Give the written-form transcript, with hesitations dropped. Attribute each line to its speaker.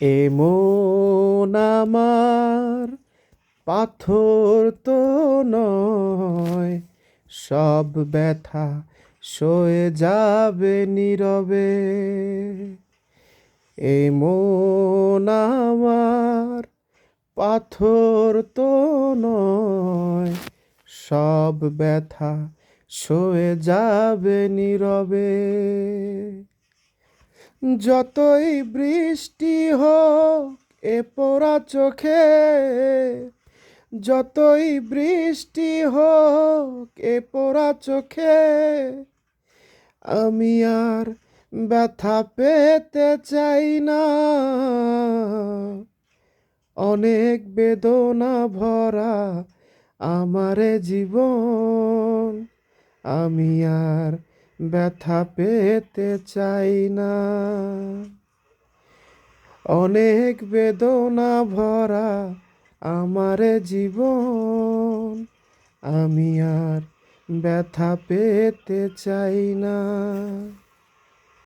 Speaker 1: এমন আমার পাথর তো নয়, সব ব্যথা সয়ে যাবে নীরবে। এমন আমার পাথর তো নয়, সব ব্যথা সয়ে যাবে নীরবে। যতই বৃষ্টি হোক এ পোড়া চোখে, যতই বৃষ্টি হোক এ পোড়া চোখে, আমি আর ব্যথা পেতে চাই না। অনেক বেদনা ভরা আমার জীবন, আমি আর ব্যথা পেতে চাই না। অনেক বেদনা ভরা আমার জীবন, আমি আর ব্যথা পেতে চাই না।